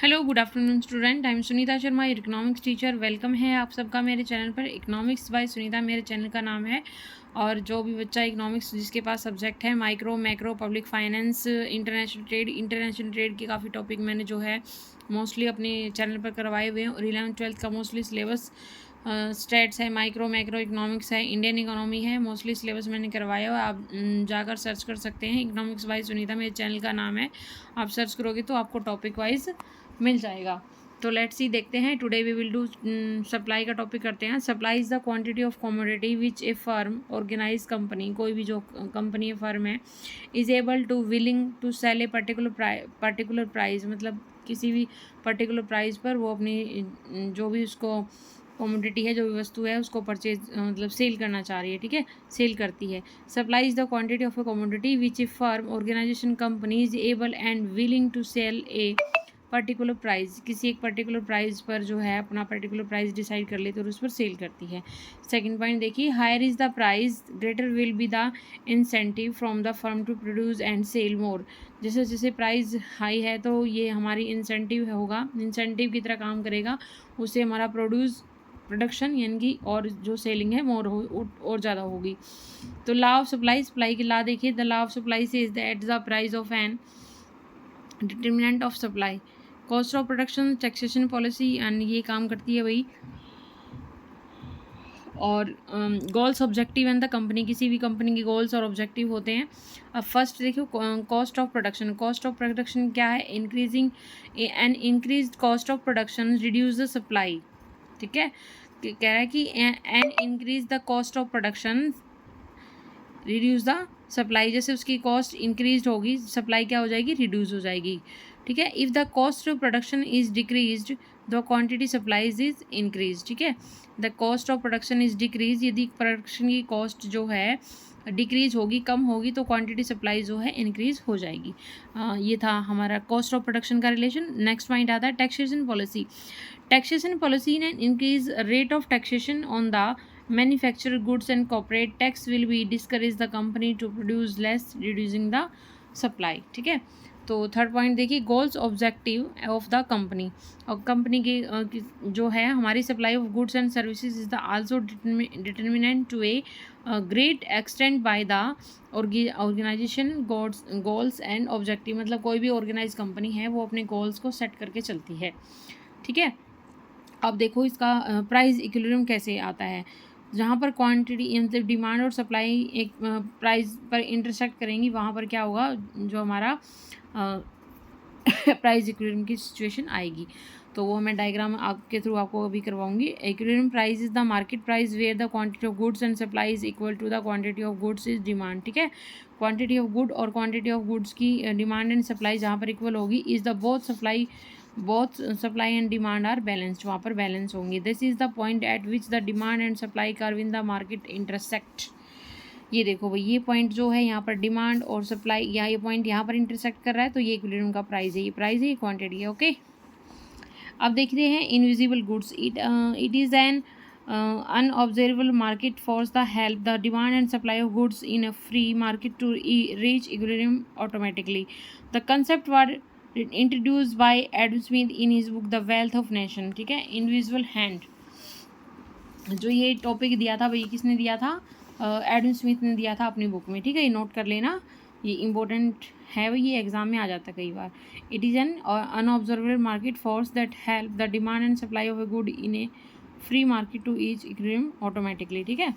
Hello good afternoon student, I am Sunita Sharma, economics teacher. Welcome है आप सबका मेरे चैनल पर। इकोनॉमिक्स बाय सुनीता मेरे चैनल का नाम है। और जो भी बच्चा इकोनॉमिक्स जिसके पास सब्जेक्ट है micro, macro, public finance, international trade के काफ़ी टॉपिक मैंने जो है मोस्टली अपने चैनल पर करवाए हुए हैं। और 11th-12th का मोस्टली सिलेबस स्टेट्स है, माइक्रो मैक्रो इकोनॉमिक्स है, इंडियन इकोनॉमी है, मोस्टली सिलेबस मैंने करवाया हुआ। आप जाकर सर्च कर सकते हैं। इकोनॉमिक्स बाय सुनीता मेरे चैनल का नाम है। आप सर्च करोगे तो आपको टॉपिक वाइज मिल जाएगा। तो लेट्स सी, देखते हैं। Today we will do supply का टॉपिक करते हैं। Supply is the quantity of commodity which a firm organize company, कोई भी जो कंपनी या फर्म है, is able to willing to sell a particular price, मतलब किसी भी पर्टिकुलर प्राइस पर वो अपनी जो भी उसको कमोडिटी है, जो भी वस्तु है, उसको परचेज मतलब सेल करना चाह रही है, ठीक है, सेल करती है। Supply is the quantity of a commodity which a firm organization company is able and willing to sell a particular price, किसी एक पर्टिकुलर प्राइस पर जो है अपना पर्टिकुलर प्राइस डिसाइड कर लेती है और उस पर सेल करती है। सेकंड पॉइंट देखिए, higher is the price greater will be the incentive from the firm to produce and sell more. जैसे जैसे प्राइस हाई है तो ये हमारी इंसेंटिव होगा, इंसेंटिव की तरह काम करेगा, उससे हमारा प्रोडक्शन यानी कि और जो सेलिंग है मोर और ज़्यादा होगी। तो लॉ ऑफ सप्लाई, सप्लाई की लॉ देखिए, द लॉ ऑफ सप्लाई से is that the price of an determinant of supply, cost of production, taxation policy and ये काम करती है वही। और goals, objective and the company, किसी भी कंपनी के गोल्स और ऑब्जेक्टिव होते हैं। अब फर्स्ट देखियो, cost of production. Cost of production क्या है? Increasing an increase cost of production reduce the supply, ठीक है। कह रहा है कि an increase the cost of production reduce the supply, जैसे उसकी कॉस्ट इंक्रीज होगी, सप्लाई क्या हो जाएगी? रिड्यूस हो जाएगी, ठीक है। If the cost of production is decrease the quantity supplies is increase, ठीक है। The cost of production is decrease, यदि प्रोडक्शन की कॉस्ट जो है डिक्रीज होगी, कम होगी, तो क्वांटिटी सप्लाई जो है इंक्रीज हो जाएगी। ये था हमारा कॉस्ट ऑफ प्रोडक्शन का रिलेशन। नेक्स्ट पॉइंट आता है टैक्सेशन पॉलिसी। टैक्सेशन पॉलिसी ने increase rate of taxation on the manufactured goods and corporate tax will be discourage the company to produce less, reducing the supply, ठीक है। तो third point देखिए, goals objective of the company. और company की जो है हमारी supply of goods and services is the also determinant to a great extent by the organization goals and objective, मतलब कोई भी ऑर्गेनाइज कंपनी है वो अपने गोल्स को सेट करके चलती है, ठीक है। अब देखो इसका प्राइस इक्विलिब्रियम कैसे आता है, जहाँ पर क्वांटिटी मतलब डिमांड और सप्लाई एक प्राइस पर इंटरसेक्ट करेंगी, वहाँ पर क्या होगा, जो हमारा प्राइस इक्विलिब्रियम की सिचुएशन आएगी। तो वो मैं डायग्राम आपके थ्रू आपको अभी करवाऊंगी। Equilibrium price is the market price where the quantity of goods and supply is equal to the quantity of goods is demand, ठीक है। क्वांटिटी ऑफ गुड और क्वांटिटी ऑफ गुड्स की डिमांड एंड सप्लाई जहाँ पर equal होगी, is the both supply and demand are balanced, वहाँ पर balance होंगे। This is the point at which the demand and supply curve in the market intersect. ये देखो भाई, ये पॉइंट जो है यहाँ पर डिमांड और सप्लाई, या ये पॉइंट यहाँ पर इंटरसेक्ट कर रहा है, तो ये इक्विलिब्रियम का प्राइस है, ये प्राइस है, ये क्वांटिटी है, ओके। अब देखते हैं invisible goods. It is N unobservable market force that help the demand and supply of goods in a free market to reach equilibrium automatically. The concept was introduced by Adam Smith in his book The Wealth of Nation, ठीक है। Invisible hand, जो ये topic दिया था भाई, किसने दिया था? एडम स्मिथ ने दिया था अपनी बुक में, ठीक है। ये नोट कर लेना, ये इंपॉर्टेंट है, ये एग्जाम में आ जाता है कई बार। It is an unobservable market force that help the demand and supply of a good in a free market to each equilibrium automatically, ठीक है।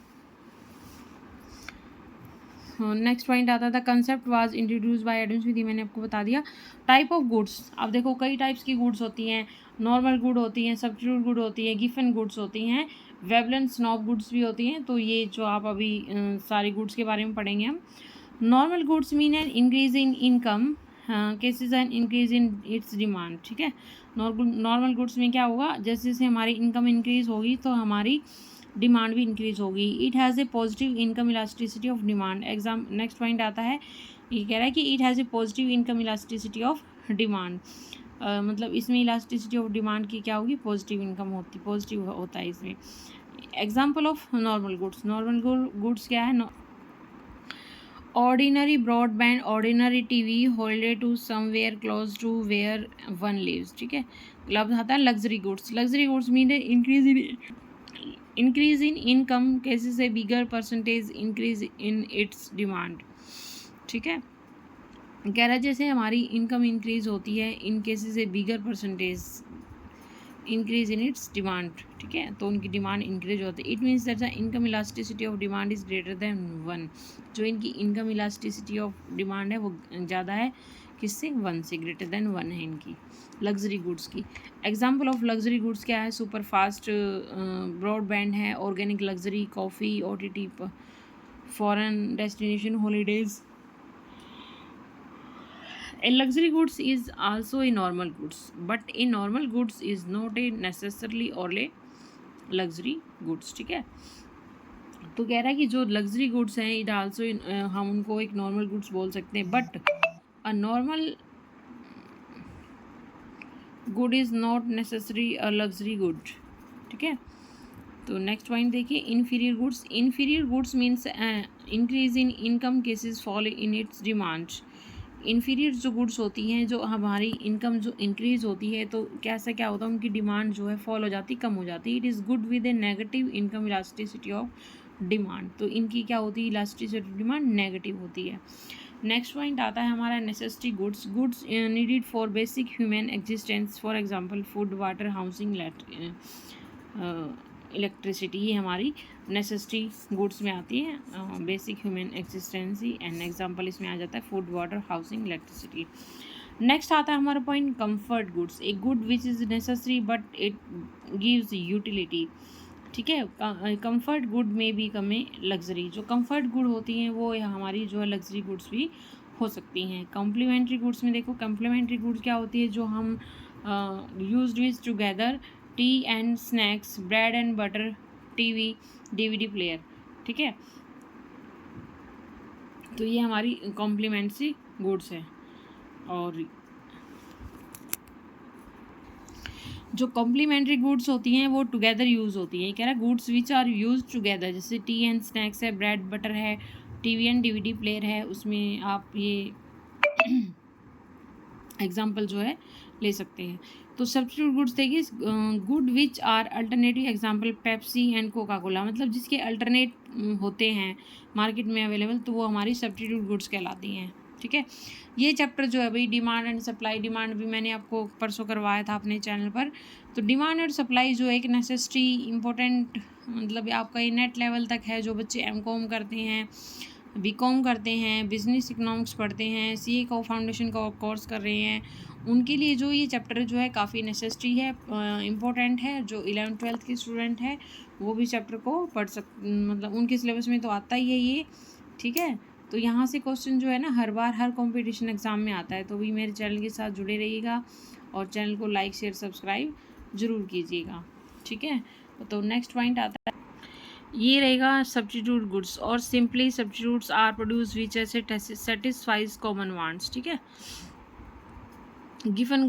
नेक्स्ट पॉइंट आता था, concept was introduce by Adam Smith, मैंने आपको बता दिया। Type of goods, अब देखो कई टाइप्स की गुड्स होती हैं। नॉर्मल गुड होती हैं, सब्स्टिट्यूट गुड होती है, गिफन गुड्स होती हैं, वेबलन स्नॉब गुड्स भी होती हैं। तो ये जो आप अभी सारी गुड्स के बारे में पढ़ेंगे हम। Normal goods mean an increase in income cases an increase in its demand, ठीक है। नॉर्मल गुड्स में क्या होगा, जैसे जैसे हमारी इनकम इंक्रीज होगी तो हमारी डिमांड भी इंक्रीज होगी। It has a positive income elasticity of demand. Exam next point आता है, ये कह रहा है कि it has a positive income elasticity of demand, मतलब इसमें इलास्टिसिटी ऑफ डिमांड की क्या होगी? पॉजिटिव इनकम होती, पॉजिटिव होता है इसमें। Example of normal goods, normal goods क्या है? Ordinary broadband, ordinary TV, holiday to somewhere close to where one lives, ठीक है। अब आता है luxury goods. Luxury goods mean increase in income cases a bigger percentage increase in its demand, ठीक है। कह रहा है जैसे हमारी इनकम इंक्रीज होती है, in cases a bigger percentage increase in its demand, ठीक है, तो उनकी डिमांड इंक्रीज होती है। It means that the income elasticity of demand is greater than one. जो इनकी इनकम इलास्टिसिटी ऑफ डिमांड है वो ज़्यादा है, किससे, वन से, ग्रेटर देन वन है इनकी लग्जरी गुड्स की। एग्जाम्पल ऑफ लग्जरी गुड्स क्या है, सुपर फास्ट ब्रॉडबैंड है, organic luxury, coffee, OTT, foreign destination holidays. A luxury goods is also a normal goods, but a normal goods is not a necessarily or a luxury goods, ठीक है। तो कह रहा है कि जो लग्जरी गुड्स हैं इट आल्सो हम उनको एक नॉर्मल गुड्स बोल सकते हैं, but a normal good is not necessary a luxury good, ठीक है। तो नेक्स्ट पॉइंट देखिए, inferior goods. Inferior goods means increase in income cases fall in its demand. Inferior जो गुड्स होती हैं, जो हमारी इनकम जो इंक्रीज़ होती है तो कैसा क्या होता है, उनकी डिमांड जो है फॉल हो जाती, कम हो जाती। It is good with A negative income elasticity of demand. तो इनकी क्या होती है, इलास्टिसिटी डिमांड नेगेटिव होती है। नेक्स्ट पॉइंट आता है हमारा necessity goods. Goods needed for basic human existence, for example food, water, housing, electricity, ये हमारी नेसेसिटी गुड्स में आती है, बेसिक ह्यूमन एक्सिस्टेंसी, एंड एग्जांपल इसमें आ जाता है food, water, housing, electricity. Next आता है हमारा point comfort goods. A good which is necessary but it gives utility, ठीक है। कंफर्ट गुड में भी कमें लग्जरी। जो कंफर्ट गुड होती हैं वो हमारी जो है लग्जरी गुड्स भी हो सकती हैं। कॉम्प्लीमेंट्री गुड्स में देखो, कॉम्प्लीमेंट्री गुड्स क्या होती है, जो हम used with together, tea and snacks, bread and butter, TV, DVD player, ठीक है। तो ये हमारी कॉम्प्लीमेंट्री गुड्स है। और जो कॉम्प्लीमेंट्री गुड्स होती हैं वो टुगेदर यूज़ होती हैं। कह रहा है goods which are use together, जैसे टी एंड स्नैक्स है, ब्रेड बटर है, TV एंड DVD प्लेयर है, उसमें आप ये एग्जाम्पल जो है ले सकते हैं। तो सब्स्टिट्यूट गुड्स देखिए, good which are alternative, example Pepsi and Coca Cola, मतलब जिसके अल्टरनेट होते हैं मार्केट में अवेलेबल, तो वो हमारी सब्स्टिट्यूट गुड्स कहलाती हैं, ठीक है। ये चैप्टर जो है भाई डिमांड एंड सप्लाई, डिमांड भी मैंने आपको परसों करवाया था अपने चैनल पर। तो डिमांड और सप्लाई जो एक नेसेसिटी इम्पोर्टेंट, मतलब आपका ये नेट लेवल तक है। जो बच्चे MCOM करते हैं, BCOM करते हैं, बिजनेस इकोनॉमिक्स पढ़ते हैं, CA का फाउंडेशन का कोर्स कर रहे हैं, उनके लिए जो ये चैप्टर जो है काफ़ी नेसेसिटी है, इम्पोर्टेंट है। जो 11th-12th के स्टूडेंट हैं वो भी चैप्टर को पढ़ मतलब उनके सिलेबस में तो आता ही है ये, ठीक है। तो यहाँ से क्वेश्चन जो है ना हर बार हर कंपटीशन एग्ज़ाम में आता है। तो भी मेरे चैनल के साथ जुड़े रहिएगा और चैनल को लाइक, शेयर, सब्सक्राइब ज़रूर कीजिएगा, ठीक है। तो नेक्स्ट पॉइंट आता है, ये रहेगा सब्स्टिट्यूट गुड्स। और simply substitutes are produce which satisfies common wants, ठीक है। गिवन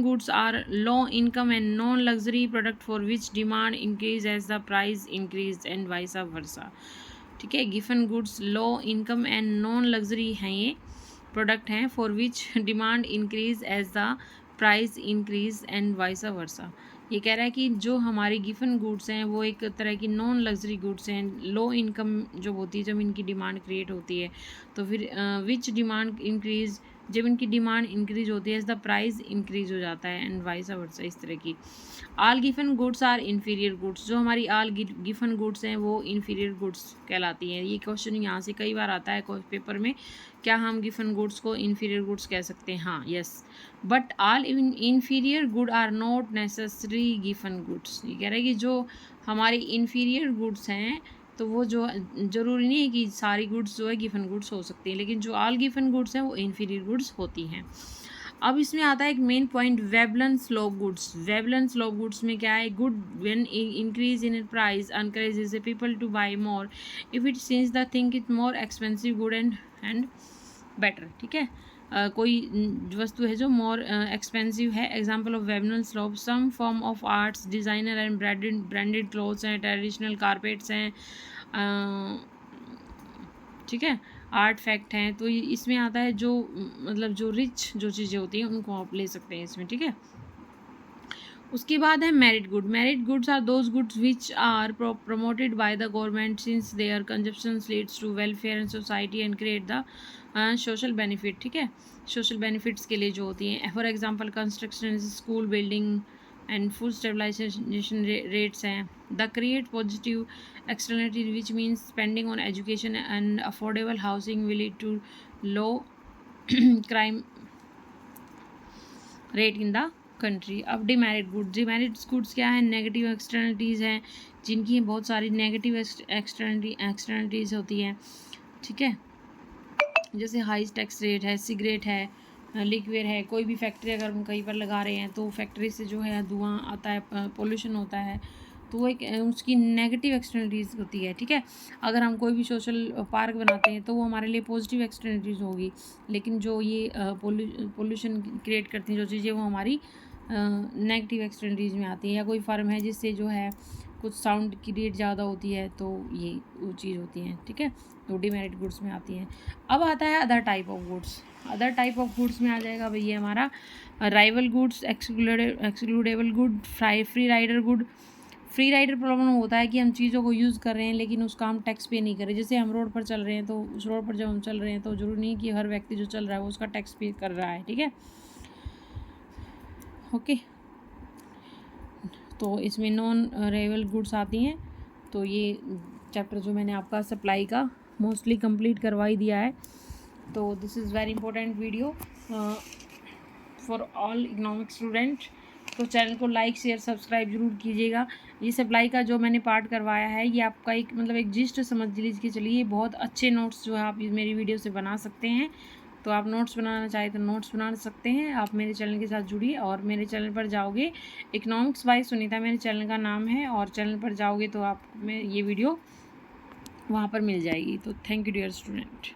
goods are low income and non luxury product for which demand increase as the price increase and vice versa, ठीक है। गिवन goods low income and non luxury हैं, ये product हैं, for which demand increase as the price increase and vice versa. ये कह रहा है कि जो हमारी गिवन गुड्स हैं वो एक तरह की नॉन लग्जरी गुड्स हैं, लो इनकम जो होती है, जब इनकी डिमांड क्रिएट होती है तो फिर विच डिमांड इंक्रीज, जब इनकी डिमांड इंक्रीज होती है द प्राइस इंक्रीज हो जाता है, एंड वाइस वर्सा, इस तरह की। All given goods are inferior goods. जो हमारी आल गिवन गुड्स हैं वो इन्फीरियर गुड्स कहलाती हैं। ये क्वेश्चन यहाँ से कई बार आता है पेपर में, क्या हम गिवन गुड्स को इन्फीरियर गुड्स कह सकते हैं? हाँ, yes. But all inferior good are not necessary गिवन गुड्स। ये कह रहे हैं कि जो हमारी इन्फीरियर गुड्स हैं तो वो जो ज़रूरी नहीं है कि सारी गुड्स जो है गिवन गुड्स हो सकती हैं, लेकिन जो आल गिवन गुड्स हैं वो इन्फीरियर गुड्स होती हैं। अब इसमें आता है एक main point, Veblen's law goods. Veblen's law goods में क्या है, good when increase in price encourages people to buy more if it seems the thing it more expensive good and better, ठीक है। कोई वस्तु है जो मोर एक्सपेंसिव है। Example of Veblen's law, some form of arts, designer and branded clothes हैं, traditional carpets हैं, ठीक है, आर्ट फैक्ट हैं, तो इसमें आता है जो मतलब जो रिच जो चीज़ें होती हैं उनको आप ले सकते हैं इसमें, ठीक है। उसके बाद है merit good. Merit goods are those goods which are promoted by the government since their consumption leads to welfare and society and create the social benefit, ठीक है। सोशल बेनिफिट्स के लिए जो होती हैं, for example construction, school building and food stabilization rates हैं। The create positive externality which means spending on education and affordable housing will lead to low crime rate in the country. अब demerit goods. Demerit goods क्या है? Negative externalities हैं, जिनकी बहुत सारी negative externalities होती हैं, ठीक है। जैसे हाई टैक्स रेट है, सिगरेट है, लिक्विड है, कोई भी फैक्ट्री अगर हम कहीं पर लगा रहे हैं तो फैक्ट्री से जो है धुआं आता है, पोल्यूशन होता है, तो वो एक उसकी नेगेटिव एक्सटर्नलिटीज़ होती है, ठीक है। अगर हम कोई भी सोशल पार्क बनाते हैं तो वो हमारे लिए पॉजिटिव एक्सटर्नलिटीज़ होगी, लेकिन जो ये पोल्यूशन क्रिएट करती हैं जो चीज़ें, वो हमारी नेगेटिव एक्सटर्नलिटीज़ में आती है। या कोई फर्म है जिससे जो है कुछ साउंड की रेट ज़्यादा होती है, तो ये वो चीज़ होती हैं, ठीक है, तो डिमेरिट गुड्स में आती हैं। अब आता है other type of goods. Other type of goods में आ जाएगा भैया हमारा rival goods, excludable good, free rider good. Free rider problem होता है कि हम चीज़ों को यूज़ कर रहे हैं लेकिन उसका हम टैक्स पे नहीं कर रहे। जैसे हम रोड पर चल रहे हैं, तो उस रोड पर जब हम चल रहे हैं तो ज़रूरी नहीं कि हर व्यक्ति जो चल रहा है वो उसका टैक्स पे कर रहा है, ठीक है, ओके। तो इसमें नॉन राइवल गुड्स आती हैं। तो ये चैप्टर जो मैंने आपका सप्लाई का मोस्टली कंप्लीट करवा ही दिया है। तो this is very important video for all economic student. तो चैनल को लाइक शेयर सब्सक्राइब जरूर कीजिएगा। ये सप्लाई का जो मैंने पार्ट करवाया है, ये आपका एक मतलब एक जिस्ट समझ लीजिए, चलिए बहुत अच्छे नोट्स जो है आप मेरी वीडियो से बना सकते हैं। तो आप नोट्स बनाना चाहें तो नोट्स बना सकते हैं। आप मेरे चैनल के साथ जुड़िए और मेरे चैनल पर जाओगे, इकोनॉमिक्स बाय सुनीता मेरे चैनल का नाम है, और चैनल पर जाओगे तो आप में ये वीडियो वहाँ पर मिल जाएगी। तो थैंक यू डियर स्टूडेंट।